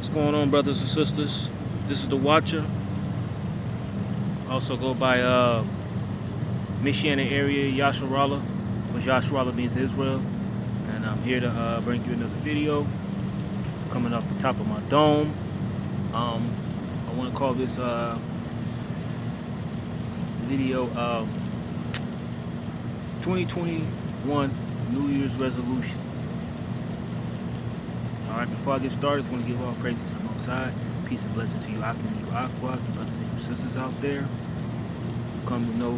What's going on, brothers and sisters? This is the Watcher. Also go by Michiana area Yasharala, which Yasharala means Israel. And I'm here to bring you another video coming off the top of my dome. I want to call this video 2021 New Year's resolution. Alright, before I get started, I just want to give all praises to the Most High. Peace and blessings to you, Akim and you, Aqua, you brothers and your sisters out there who come to know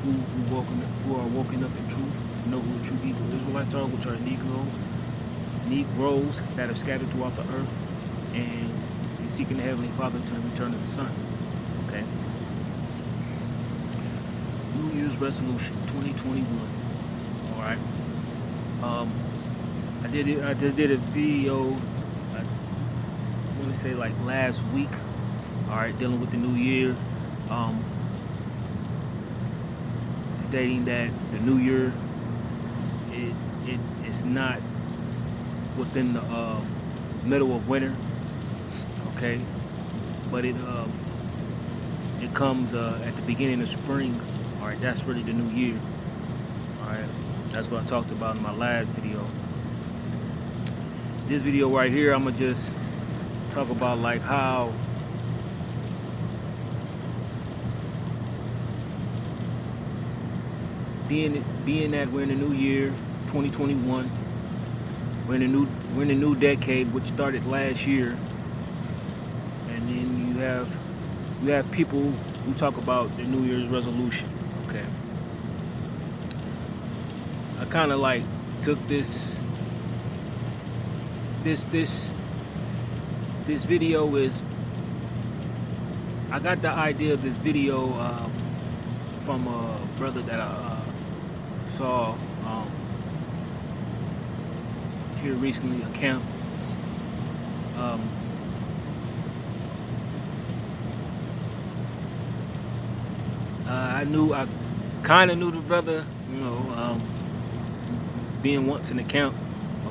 who are woken up in truth, to know who the true Hebrew Israelites are, which are Negroes that are scattered throughout the earth, and seeking the Heavenly Father to return to the Son. Okay. New Year's resolution 2021. Alright. I just did a video, I want to say like last week, alright, dealing with the new year, stating that the new year, it's not within the middle of winter, okay, but it comes at the beginning of spring. Alright, that's really the new year. Alright, that's what I talked about in my last video. This video right here, I'm gonna just talk about like how being that we're in the new year 2021, we're in a new decade, which started last year, and then you have people who talk about the New Year's resolution. Okay, I kind of like took this video is, I got the idea of this video from a brother that I saw here recently, a camp. I kind of knew the brother, you know, being once in the camp.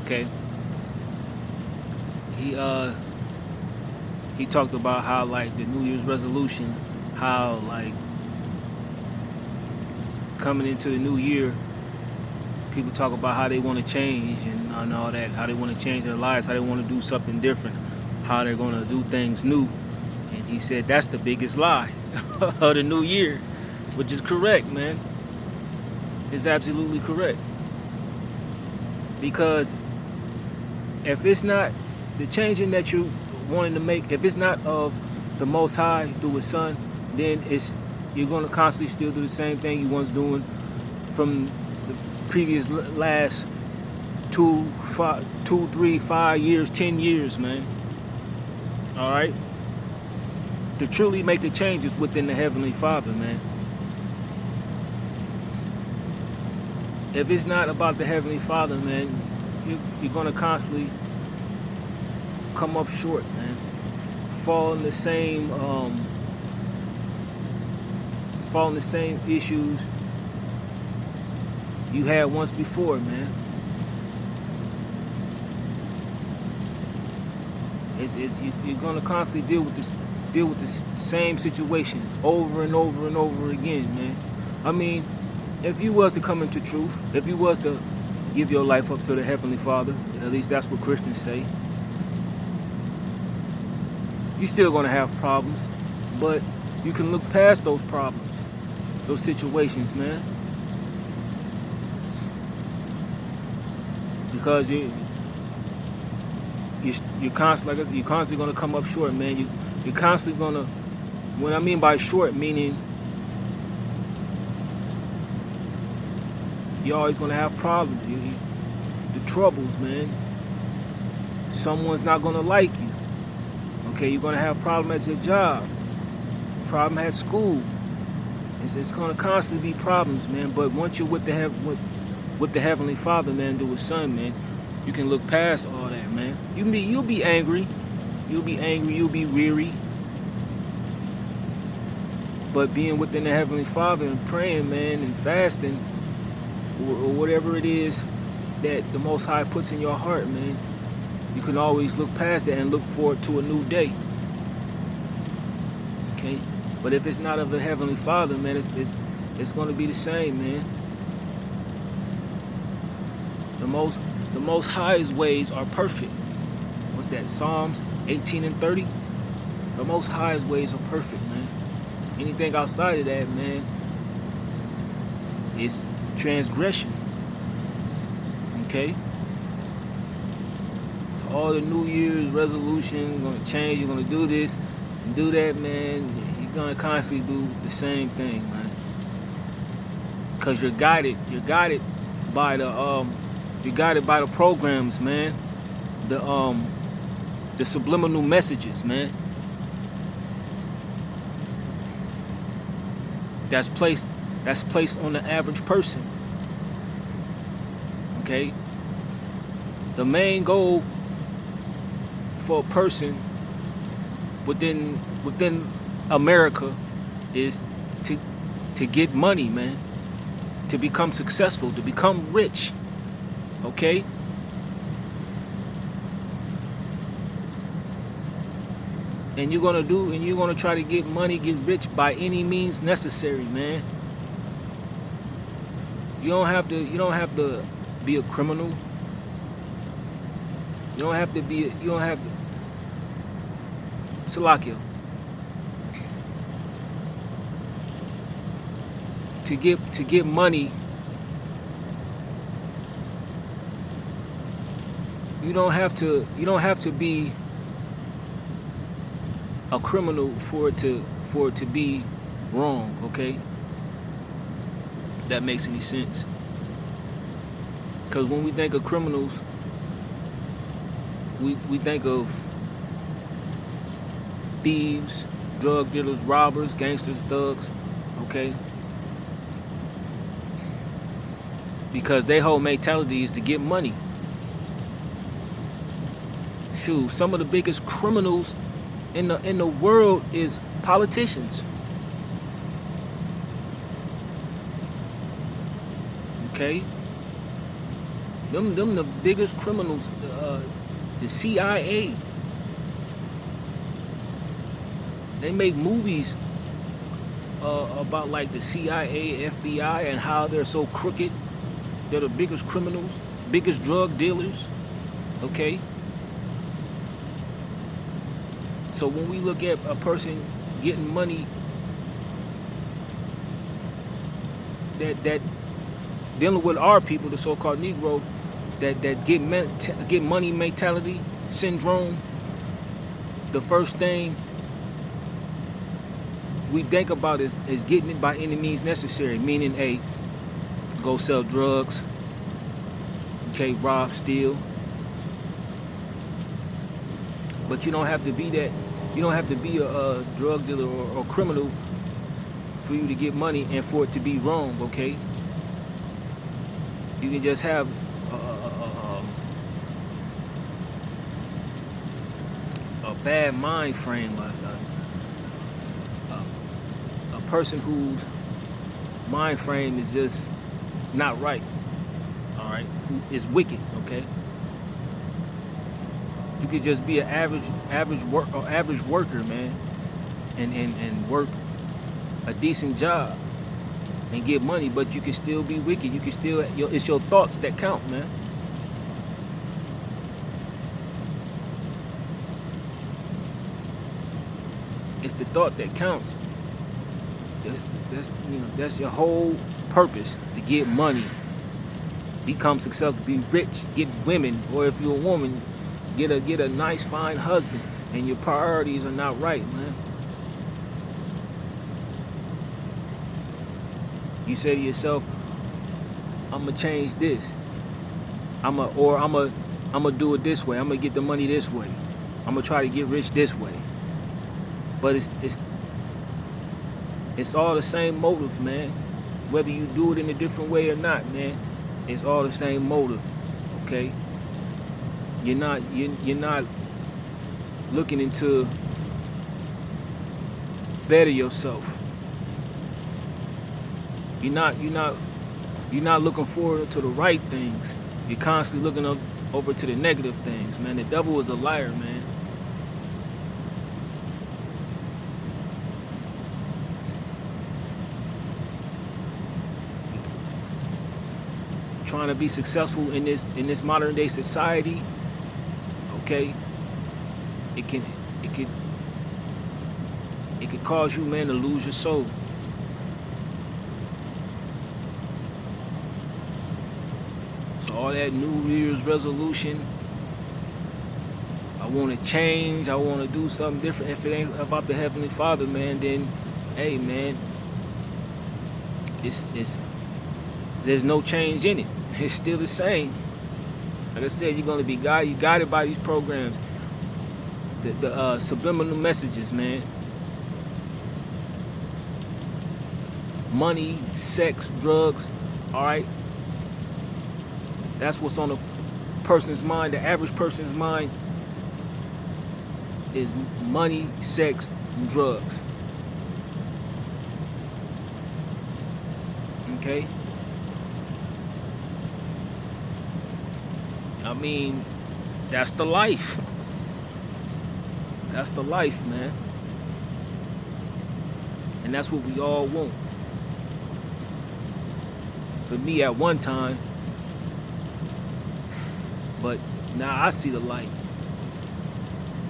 Okay. He talked about how like the New Year's resolution, how like coming into the new year, people talk about how they want to change and all that, how they want to change their lives, how they want to do something different, how they're going to do things new. And he said that's the biggest lie of the new year, which is correct, man. It's absolutely correct. Because if it's not the changing that you wanting to make, if it's not of the Most High through His Son, then you're going to constantly still do the same thing you was doing from the previous last 2, 3, 5 years, 10 years, man. All right. To truly make the changes within the Heavenly Father, man. If it's not about the Heavenly Father, man, you're going to constantly come up short, man. Fall in the same issues you had once before, man. You're gonna constantly deal with the same situation over and over and over again, man. I mean, if you was to come into truth, if you was to give your life up to the Heavenly Father, at least that's what Christians say, you're still gonna have problems, but you can look past those problems, those situations, man. Because you're constantly, like I said, you're constantly gonna come up short, man. You're constantly gonna, what I mean by short, meaning you're always gonna have problems. The troubles, man. Someone's not gonna like you. Okay, you're gonna have problem at your job, problem at school. It's gonna constantly be problems, man. But once you're with the Heavenly Father, man, through His Son, man, you can look past all that, man. You'll be angry, you'll be weary. But being within the Heavenly Father and praying, man, and fasting, or whatever it is that the Most High puts in your heart, man, You can always look past that and look forward to a new day. Okay? But if it's not of the Heavenly Father, man, it's going to be the same, man. The most highest ways are perfect. What's that? Psalms 18 and 30? The most highest ways are perfect, man. Anything outside of that, man, is transgression. Okay? So all the New Year's resolutions, you're gonna change, you're gonna do this and do that, man. You're gonna constantly do the same thing, man. Cause you're guided by the programs, man. The subliminal messages, man. That's placed on the average person. Okay? The main goal for a person within America is to get money, man. To become successful, to become rich. Okay? And you're gonna try to get money, get rich by any means necessary, man. You don't have to be a criminal. You don't have to Salakia. To get money, you don't have to be a criminal for it to be wrong, okay? That makes any sense. Because when we think of criminals, we think of thieves, drug dealers, robbers, gangsters, thugs, okay? Because their whole mentality is to get money. Shoot, some of the biggest criminals in the world is politicians. Okay? Them the biggest criminals, the CIA. They make movies about like the CIA, FBI, and how they're so crooked. They're the biggest criminals, biggest drug dealers. Okay? So when we look at a person getting money, that dealing with our people, the so-called Negro, that get money mentality syndrome, the first thing we think about is getting it by any means necessary, meaning go sell drugs, okay, rob, steal. But you don't have to be that. You don't have to be a drug dealer or criminal for you to get money and for it to be wrong, okay? You can just have a bad mind frame, a person whose mind frame is just not right, all right? Who is wicked, okay? You could just be an average worker, man, and work a decent job and get money, but you can still be wicked. You can still, it's your thoughts that count, man. It's the thought that counts. That's your whole purpose, to get money, become successful, be rich, get women, or if you're a woman, get a nice fine husband, and your priorities are not right, man. You say to yourself, I'm gonna change this. I'm gonna do it this way. I'm gonna get the money this way. I'm gonna try to get rich this way. But it's all the same motive, man. Whether you do it in a different way or not, man, it's all the same motive. Okay? You're not looking into better yourself. You're not looking forward to the right things. You're constantly over to the negative things, man. The devil is a liar, man. Trying to be successful in this modern day society, okay, it could cause you, man, to lose your soul. So all that New Year's resolution, I want to change, I want to do something different. If it ain't about the Heavenly Father, man, then hey, man, it's there's no change in it. It's still the same. Like I said, you're gonna be guided by these programs, the subliminal messages, man. Money, sex, drugs, all right. That's what's on a person's mind. The average person's mind is money, sex, and drugs. Okay? I mean, that's the life. That's the life, man. And that's what we all want. For me at one time, but now I see the light.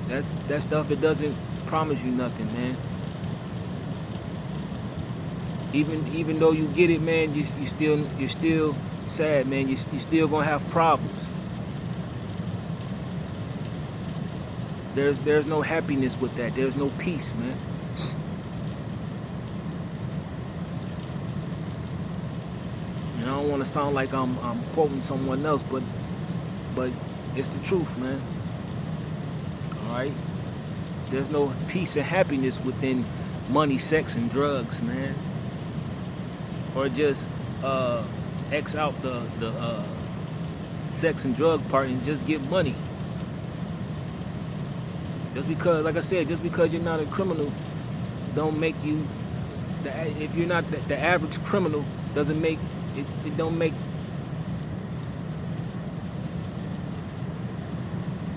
That stuff, it doesn't promise you nothing, man. Even though you get it, man, you're still sad, man. You still gonna have problems. There's no happiness with that. There's no peace, man. And I don't want to sound like I'm quoting someone else, but it's the truth, man. All right. There's no peace and happiness within money, sex, and drugs, man. Or just X out the sex and drug part and just get money. Just because, like I said, just because you're not a criminal, don't make you. If you're not the average criminal, doesn't make it. It don't make.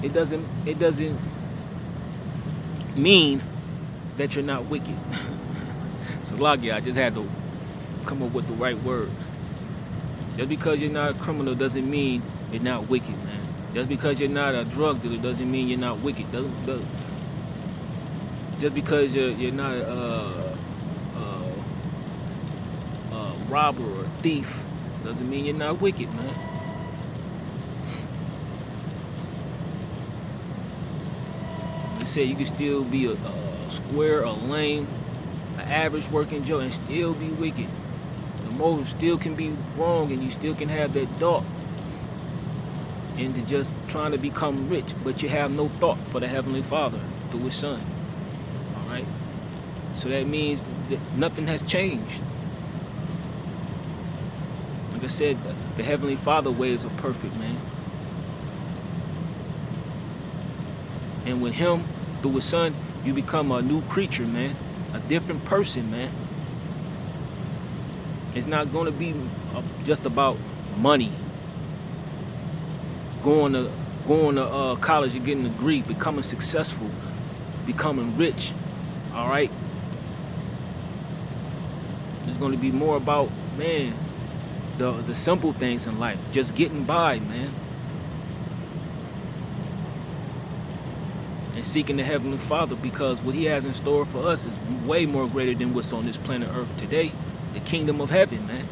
It doesn't mean that you're not wicked. So, Lagia, I just had to come up with the right word. Just because you're not a criminal doesn't mean you're not wicked, man. Just because you're not a drug dealer doesn't mean you're not wicked. Just because you're not a robber or a thief doesn't mean you're not wicked, man. They say you can still be a square, a lame, an average working Joe and still be wicked. The motive still can be wrong and you still can have that thought into just trying to become rich, but you have no thought for the Heavenly Father through His Son. All right? So that means that nothing has changed. Like I said, the Heavenly Father ways are perfect, man. And with Him, through His Son, you become a new creature, man. A different person, man. It's not going to be just about money. Going to college and getting a degree, becoming successful, becoming rich. All right? It's going to be more about, man, the simple things in life. Just getting by, man. And seeking the Heavenly Father, because what He has in store for us is way more greater than what's on this planet Earth today. The kingdom of heaven, man.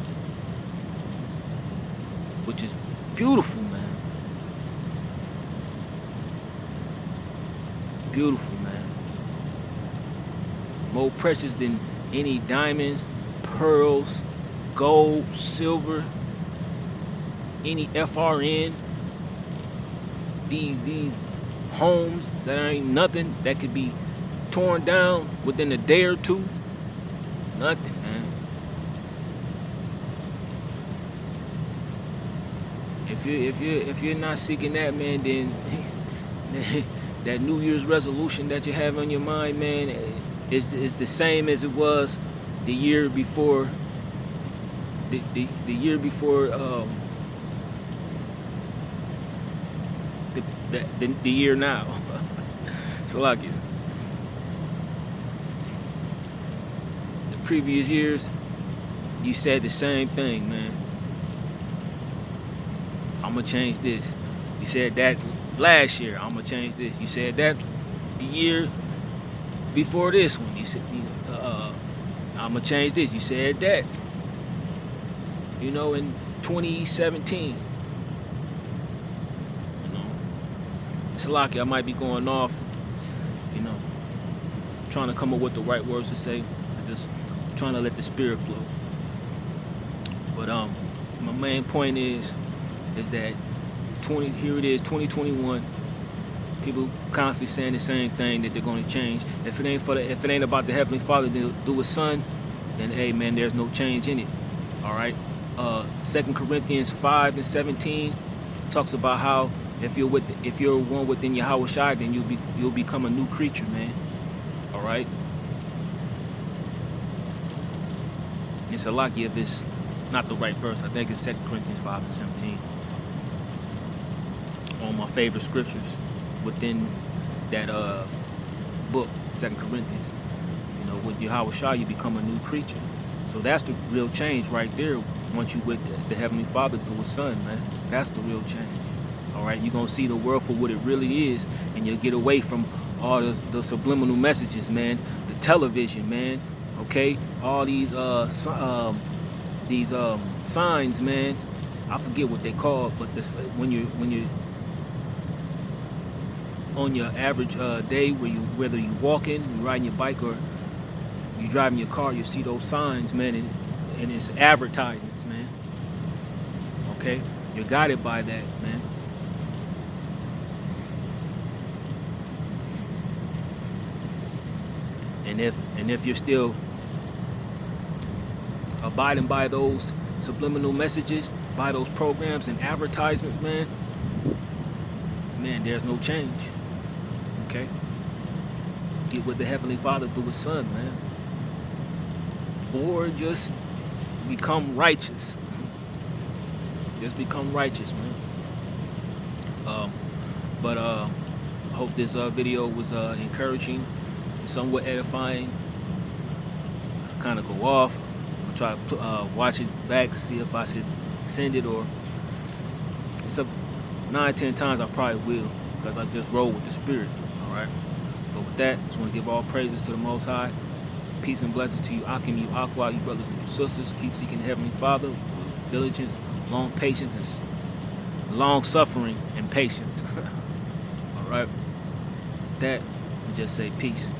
Which is beautiful, man. Beautiful, man. More precious than any diamonds, pearls, gold, silver, any FRN. These homes that ain't nothing, that could be torn down within a day or two. Nothing, man. If you're not seeking that, man, then that New Year's resolution that you have on your mind, man, is the same as it was the year before. The year before the year now. So like it. The previous years, you said the same thing, man. I'm gonna change this. You said that last year. I'm gonna change this. You said that the year before this one. You said, I'm gonna change this. You said that. You know, in 2017. You know, it's lucky I might be going off. You know, trying to come up with the right words to say. Just trying to let the spirit flow. But my main point is that here it is, 2021. People constantly saying the same thing, that they're going to change. If it ain't about the Heavenly Father to do with Son, then hey man, there's no change in it. All right. 2 Corinthians 5:17 talks about how if you're one within Yahweh Shai, then you'll become a new creature, man. All right. It's a lucky if it's not the right verse. I think it's 2 Corinthians 5:17. One of my favorite scriptures within that book, 2 Corinthians. You know, with Yahweh Shai, you become a new creature. So that's the real change right there. Once you with the Heavenly Father through His Son, man, that's the real change. All right, you're gonna see the world for what it really is, and you'll get away from all the subliminal messages, man. The television, man. Okay, all these signs, man. I forget what they call, but this when you on your average day, whether you walking, you riding your bike, or you driving your car, you see those signs, man, and it's advertisements, man. Okay, you're guided by that, man. And if you're still abiding by those subliminal messages, by those programs and advertisements, man, there's no change. Okay, get with the Heavenly Father through His Son, man, or just become righteous. Just become righteous, man. I hope this video was encouraging, somewhat edifying. Kind of go off. I'll try to watch it back, see if I should send it, or it's up 9-10 times I probably will, because I just roll with the Spirit. All right. But with that, I just want to give all praises to the Most High. Peace and blessings to you, Akim, you Aqua, you brothers and you sisters. Keep seeking the Heavenly Father with diligence, long patience, and long suffering and patience. All right. With that, I just say peace.